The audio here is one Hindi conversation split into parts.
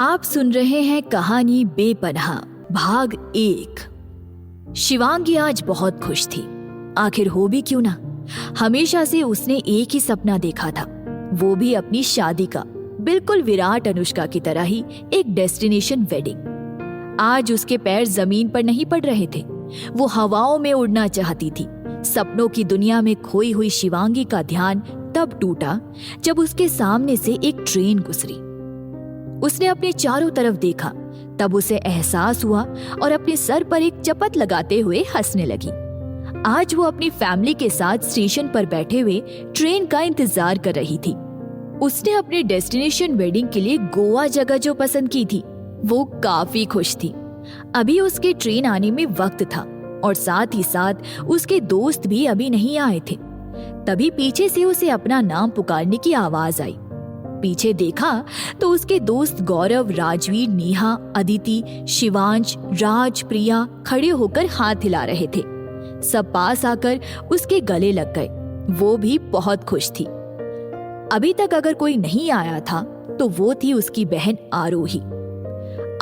आप सुन रहे हैं कहानी बेपनाह भाग 1। शिवांगी आज बहुत खुश थी। आखिर हो भी क्यों ना, हमेशा से उसने एक ही सपना देखा था, वो भी अपनी शादी का, बिल्कुल विराट अनुष्का की तरह ही एक डेस्टिनेशन वेडिंग। आज उसके पैर जमीन पर नहीं पड़ रहे थे, वो हवाओं में उड़ना चाहती थी। सपनों की दुनिया में खोई हुई शिवांगी का ध्यान तब टूटा जब उसके सामने से एक ट्रेन गुजरी। उसने अपने चारों तरफ देखा, तब उसे एहसास हुआ और अपने सर पर एक चपत लगाते हुए हंसने लगी। आज वो अपनी फैमिली के साथ स्टेशन पर बैठे हुए ट्रेन का इंतजार कर रही थी। उसने अपने डेस्टिनेशन वेडिंग के लिए गोवा जगह जो पसंद की थी, वो काफी खुश थी। अभी उसके ट्रेन आने में वक्त था और साथ ही साथ उसके दोस्त भी अभी नहीं आए थे। तभी पीछे से उसे अपना नाम पुकारने की आवाज आई। पीछे देखा तो उसके दोस्त गौरव, राजवीर, नेहा, अदिति, शिवांश, राज, प्रिया खड़े होकर हाथ हिला रहे थे। सब पास आकर उसके गले लग गए। वो भी बहुत खुश थी। अभी तक अगर कोई नहीं आया था तो वो थी उसकी बहन आरोही।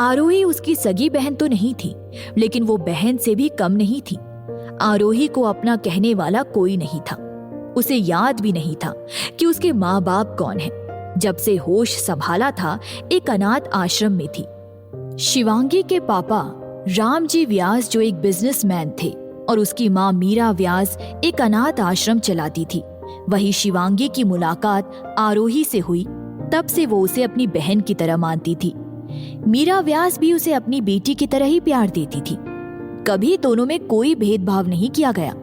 आरोही उसकी सगी बहन तो नहीं थी, लेकिन वो बहन से भी कम नहीं थी। आरोही को अपना कहने वाला कोई नहीं था। उसे याद भी नहीं था कि उसके माँ बाप कौन है। जब से होश संभाला था, एक अनाथ आश्रम में थी। शिवांगी के पापा रामजी व्यास जो एक बिजनेसमैन थे और उसकी माँ मीरा व्यास एक अनाथ आश्रम चलाती थी। वही शिवांगी की मुलाकात आरोही से हुई। तब से वो उसे अपनी बहन की तरह मानती थी। मीरा व्यास भी उसे अपनी बेटी की तरह ही प्यार देती थी। कभी दोनों में कोई भेदभाव नहीं किया गया।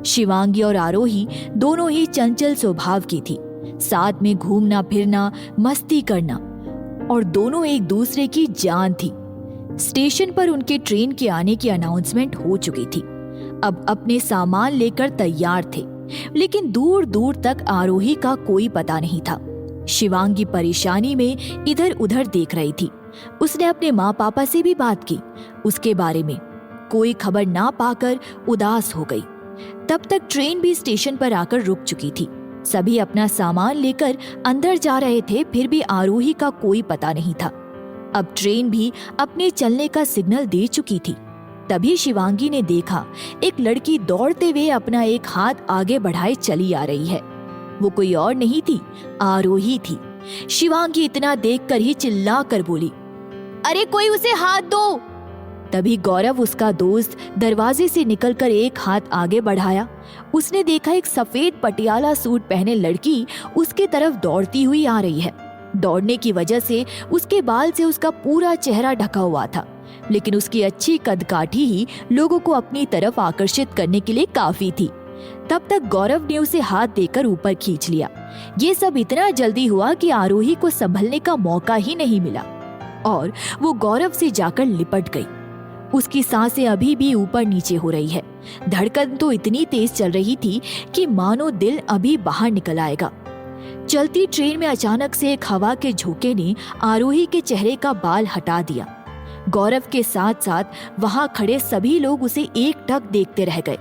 शिवांगी और आरोही दोनों ही चंचल स्वभाव की थी, साथ में घूमना फिरना, मस्ती करना, और दोनों एक दूसरे की जान थी। स्टेशन पर उनके ट्रेन के आने की अनाउंसमेंट हो चुकी थी। अब अपने सामान लेकर तैयार थे, लेकिन दूर दूर तक आरोही का कोई पता नहीं था। शिवांगी परेशानी में इधर उधर देख रही थी। उसने अपने माँ पापा से भी बात की उसके बारे में। कोई खबर ना पाकर उदास हो गई। तब तक ट्रेन भी स्टेशन पर आकर रुक चुकी थी। सभी अपना सामान लेकर अंदर जा रहे थे, फिर भी आरोही का कोई पता नहीं था। अब ट्रेन भी अपने चलने का सिग्नल दे चुकी थी। तभी शिवांगी ने देखा एक लड़की दौड़ते हुए अपना एक हाथ आगे बढ़ाए चली आ रही है। वो कोई और नहीं थी, आरोही थी। शिवांगी इतना देखकर ही चिल्ला कर बोली, अरे कोई उसे हाथ दो। तभी गौरव, उसका दोस्त, दरवाजे से निकलकर एक हाथ आगे बढ़ाया। उसने देखा एक सफेद पटियाला सूट पहने लड़की उसके तरफ दौड़ती हुई आ रही है। दौड़ने की वजह से उसके बाल से उसका पूरा चेहरा ढका हुआ था, लेकिन उसकी अच्छी कदकाठी ही लोगों को अपनी तरफ आकर्षित करने के लिए काफी थी। तब तक गौरव ने उसे हाथ देकर ऊपर खींच लिया। ये सब इतना जल्दी हुआ कि आरोही को संभलने का मौका ही नहीं मिला और वो गौरव से जाकर लिपट गई। उसकी सांसें अभी भी ऊपर नीचे हो रही है। धड़कन तो इतनी तेज चल रही थी कि मानो दिल अभी बाहर निकल आएगा। चलती ट्रेन में अचानक से एक हवा के झोंके ने आरोही के चेहरे का बाल हटा दिया। गौरव के साथ साथ वहां खड़े सभी लोग उसे एकटक देखते रह गए।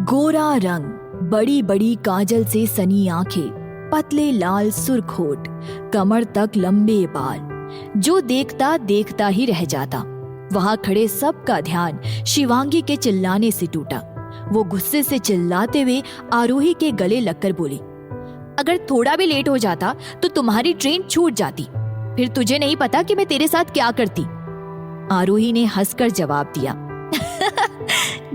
गोरा रंग, बड़ी बड़ी काजल से सनी आंखें, पतले लाल सुर्ख होठ, कमर तक लंबे बाल, जो देखता देखता ही रह जाता। वहां खड़े सबका ध्यान शिवांगी के चिल्लाने से टूटा। वो गुस्से से चिल्लाते हुए आरोही के गले लगकर बोली, अगर थोड़ा भी लेट हो जाता तो तुम्हारी ट्रेन छूट जाती, फिर तुझे नहीं पता कि मैं तेरे साथ क्या करती। आरोही ने हंसकर जवाब दिया,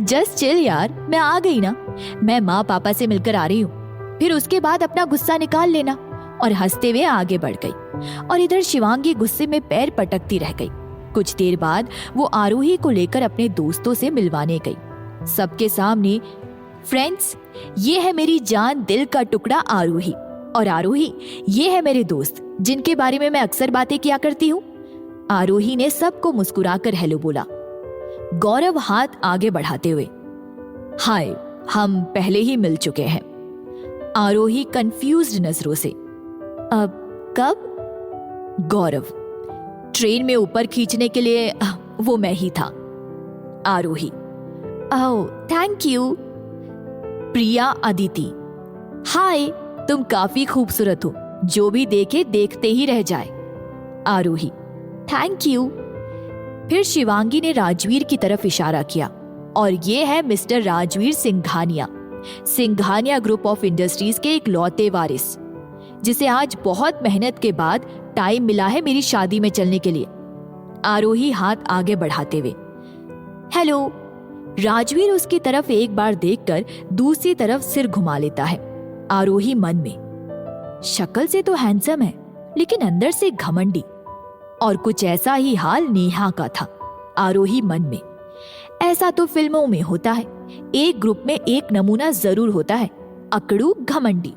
जस्ट चिल यार, मैं आ गई ना, मैं माँ पापा से मिलकर आ रही हूँ, फिर उसके बाद अपना गुस्सा निकाल लेना। और हंसते हुए आगे बढ़ गई। और इधर शिवांगी गुस्से में पैर पटकती रह गई। कुछ देर बाद वो आरोही को लेकर अपने दोस्तों से मिलवाने गई। सबके सामने, फ्रेंड्स, ये है मेरी जान दिल का टुकड़ा आरोही, और आरोही ये है मेरे दोस्त जिनके बारे में मैं अक्सर बातें किया करती हूँ। आरोही ने सबको मुस्कुराकर हेलो बोला। गौरव हाथ आगे बढ़ाते हुए, हाय, हम पहले ही मिल चुके हैं। आरोही कंफ्यूज्ड नजरों से, अब कब? गौरव, ट्रेन में ऊपर खींचने के लिए वो मैं ही था। आरोही, ओह थैंक यू। प्रिया, अदिति, हाय, तुम काफी खूबसूरत हो, जो भी देखे देखते ही रह जाए। आरोही, थैंक यू। फिर शिवांगी ने राजवीर की तरफ इशारा किया, और ये है mister Rajveer Singhania, Singhania group of industries के एक लौते वारिस, जिसे आज बहुत मेहनत के बाद टाइम मिला है मेरी शादी में चलने के लिए। आरोही हाथ आगे बढ़ाते हुए, हेलो। राजवीर उसकी तरफ एक बार देखकर दूसरी तरफ सिर घुमा लेता है। आरोही मन में, शक्ल से तो हैंडसम है लेकिन अंदर से घमंडी। और कुछ ऐसा ही हाल नेहा का था। आरोही मन में, ऐसा तो फिल्मों में होता है, एक ग्रुप में एक नमूना जरूर होता है, अकड़ू घमंडी।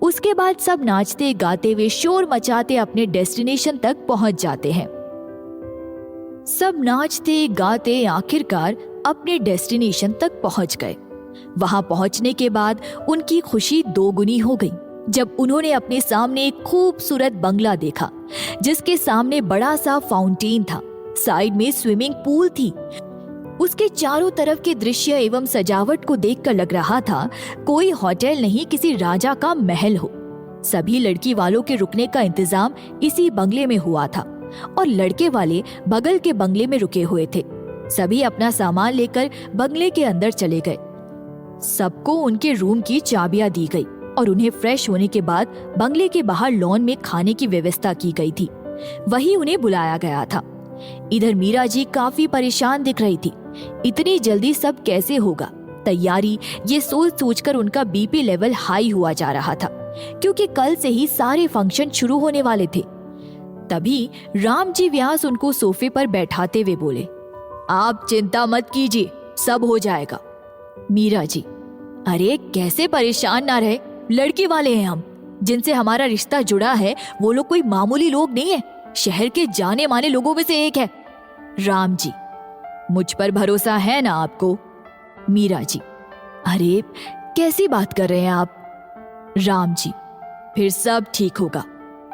उसके बाद सब नाचते गाते हुए शोर मचाते अपने डेस्टिनेशन तक पहुंच जाते हैं। सब नाचते गाते आखिरकार अपने डेस्टिनेशन तक पहुंच गए। वहां पहुंचने के बाद उनकी खुशी दोगुनी हो गई जब उन्होंने अपने सामने एक खूबसूरत बंगला देखा, जिसके सामने बड़ा सा फाउंटेन था, साइड में स्विमिंग पूल थी। उसके चारों तरफ के दृश्य एवं सजावट को देखकर लग रहा था कोई होटल नहीं, किसी राजा का महल हो। सभी लड़की वालों के रुकने का इंतजाम इसी बंगले में हुआ था और लड़के वाले बगल के बंगले में रुके हुए थे। सभी अपना सामान लेकर बंगले के अंदर चले गए। सबको उनके रूम की चाबियां दी गई और उन्हें फ्रेश होने के बाद बंगले के बाहर लॉन में खाने की व्यवस्था की गई थी। वही उन्हें बुलाया गया था। इधर मीरा जी काफी परेशान दिख रही थी। इतनी जल्दी सब कैसे होगा तैयारी, ये सोच सोचकर उनका बीपी लेवल हाई हुआ जा रहा था, क्योंकि कल से ही सारे फंक्शन शुरू होने वाले थे। तभी राम जी व्यास उनको सोफे पर बैठाते हुए बोले, आप चिंता मत कीजिए, सब हो जाएगा। मीरा जी, अरे कैसे परेशान ना रहे, लड़के वाले हैं हम, जिनसे हमारा रिश्ता जुड़ा है वो लोग कोई मामूली लोग नहीं है, शहर के जाने माने लोगों में से एक है। राम जी, मुझ पर भरोसा है ना आपको? मीरा जी, अरे कैसी बात कर रहे हैं आप? राम जी, फिर सब ठीक होगा,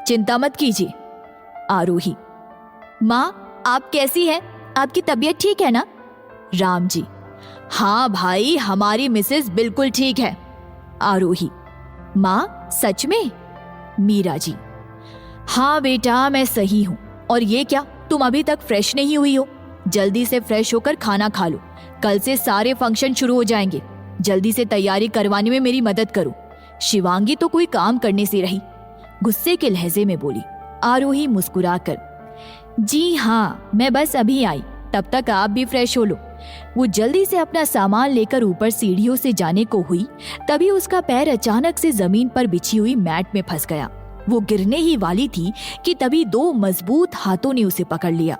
चिंता मत कीजिए। आरोही, माँ आप कैसी हैं? आपकी तबीयत ठीक है ना? राम जी, हाँ भाई, हमारी मिसेस बिल्कुल ठीक है। आरोही, माँ सच में? मीरा जी, हाँ बेटा मैं सही हूँ। और ये क्या, तुम अभी तक फ्रेश नहीं हुई हो? जल्दी से फ्रेश होकर खाना खा लो, कल से सारे फंक्शन शुरू हो जाएंगे। जल्दी से तैयारी करवाने में मेरी मदद करो। शिवांगी तो कोई काम करने से रही, गुस्से के लहजे में बोली। आरोही मुस्कुराकर, जी हाँ मैं बस अभी आई, तब तक आप भी फ्रेश हो लो। वो जल्दी से अपना सामान लेकर ऊपर सीढ़ियों से जाने को हुई, तभी उसका पैर अचानक से जमीन पर बिछी हुई मैट में फंस गया। वो गिरने ही वाली थी कि तभी दो मजबूत हाथों ने उसे पकड़ लिया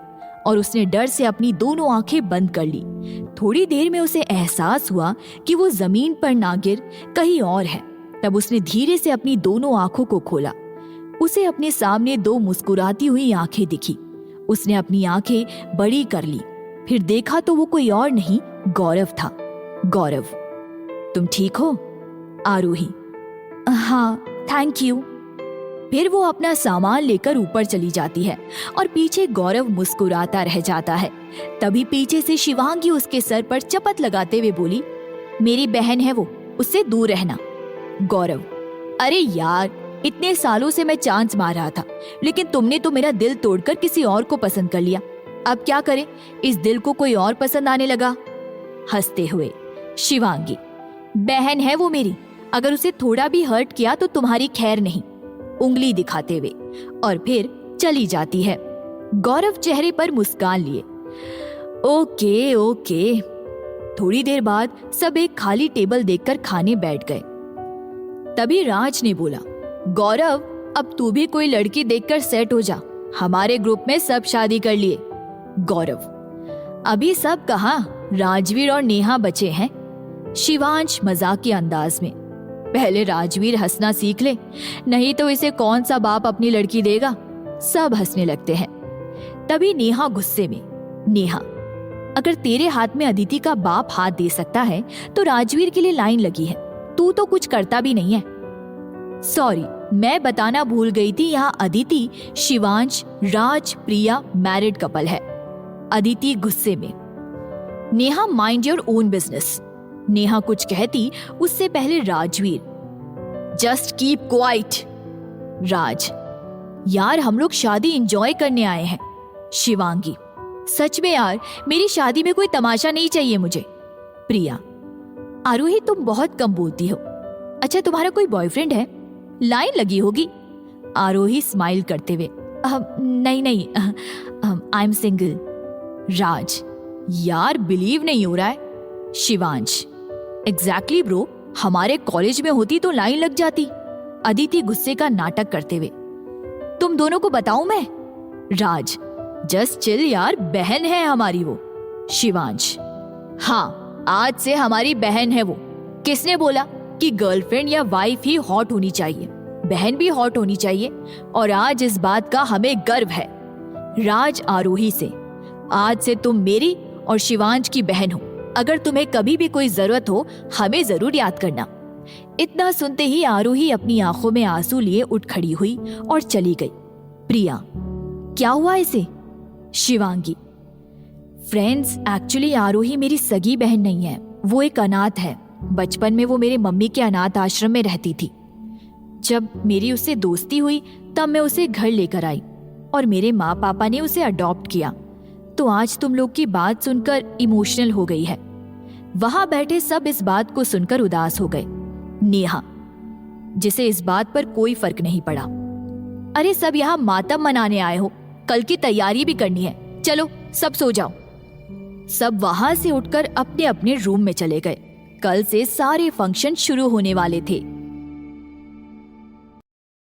और उसने डर से अपनी दोनों आंखें बंद कर ली। थोड़ी देर में उसे एहसास हुआ कि वो जमीन पर ना गिर कहीं और है। तब उसने धीरे से अपनी दोनों आंखों को खोला। उसे अपने सामने दो मुस्कुराती हुई आंखें दिखी। उसने अपनी आंखें बड़ी कर ली, फिर देखा तो वो कोई और नहीं, गौरव था। गौरव, तुम ठीक हो? आरोही, हाँ थैंक यू। फिर वो अपना सामान लेकर ऊपर चली जाती है और पीछे गौरव मुस्कुराता रह जाता है। तभी पीछे से शिवांगी उसके सर पर चपत लगाते हुए बोली, मेरी बहन है वो, उससे दूर रहना। गौरव, अरे यार, इतने सालों से मैं चांस मार रहा था, लेकिन तुमने तो मेरा दिल तोड़कर किसी और को पसंद कर लिया। अब क्या करें, इस दिल को कोई और पसंद आने लगा। हंसते हुए शिवांगी, बहन है वो मेरी, अगर उसे थोड़ा भी हर्ट किया तो तुम्हारी खैर नहीं, उंगली दिखाते हुए, और फिर चली जाती है। गौरव चेहरे पर मुस्कान लिए, ओके ओके। थोड़ी देर बाद सब एक खाली टेबल देखकर खाने बैठ गए। तभी राज ने बोला, गौरव अब तू भी कोई लड़की देखकर सेट हो जा, हमारे ग्रुप में सब शादी कर लिए। गौरव, अभी सब कहाँ, राजवीर और नेहा बचे हैं। शिवांश मजाक के अंदाज में, पहले राजवीर हंसना सीख ले, नहीं तो इसे कौन सा बाप अपनी लड़की देगा। सब हंसने लगते हैं। तभी नेहा गुस्से में, नेहा अगर तेरे हाथ में अदिति का बाप हाथ दे सकता है तो राजवीर के लिए लाइन लगी है, तू तो कुछ करता भी नहीं है। सॉरी, मैं बताना भूल गई थी, यहाँ अदिति, शिवांश, राज, प्रिया मैरिड कपल है। अदिति गुस्से में, Neha mind your own business. Neha कुछ कहती उससे पहले राजवीर, जस्ट कीप क्वाइट। राज, यार हम लोग शादी एंजॉय करने आए हैं, शिवांगी, सच में यार, मेरी शादी में कोई तमाशा नहीं चाहिए मुझे। प्रिया, आरोही तुम बहुत कम बोलती हो। अच्छा, तुम्हारा कोई बॉयफ्रेंड है? लाइन लगी होगी। आरोही स्माइल करते हुए, नहीं नहीं, आई एम सिंगल। राज, यार बिलीव नहीं हो रहा है। शिवांश, एग्जैक्टली ब्रो, हमारे कॉलेज में होती तो लाइन लग जाती। अदिति गुस्से का नाटक करते हुए, तुम दोनों को बताऊं मैं? राज, जस्ट चिल यार, बहन है हमारी वो। शिवांश, हाँ, आज से हमारी बहन है वो। किसने बोला कि गर्लफ्रेंड या वाइफ ही हॉट होनी चाहिए? बहन भी हॉट होनी चाहिए, और आज इस बात का हमें गर्व है। राज आरोही से, आज से तुम मेरी और शिवांश की बहन हो। अगर तुम्हें कभी भी कोई जरूरत हो, हमें जरूर याद करना। इतना सुनते ही आरोही अपनी आंखों में आंसू लिए उठ खड़ी हुई और चली गई। प्रिया, क्या हुआ इसे? शिवांगी, फ्रेंड्स, एक्चुअली आरोही मेरी सगी बहन नहीं है, वो एक अनाथ है। बचपन में वो मेरे मम्मी के अनाथ आश्रम में रहती थी। जब मेरी उससे दोस्ती हुई तब मैं उसे घर लेकर आई और मेरे माँ पापा ने उसे अडॉप्ट किया। तो आज तुम लोग की बात सुनकर इमोशनल हो गई है। वहां बैठे सब इस बात को सुनकर उदास हो गए। नेहा, जिसे इस बात पर कोई फर्क नहीं पड़ा। अरे सब यहाँ मातम मनाने आए हो, कल की तैयारी भी करनी है, चलो सब सो जाओ। सब वहां से उठकर अपने अपने रूम में चले गए। कल से सारे फंक्शन शुरू होने वाले थे।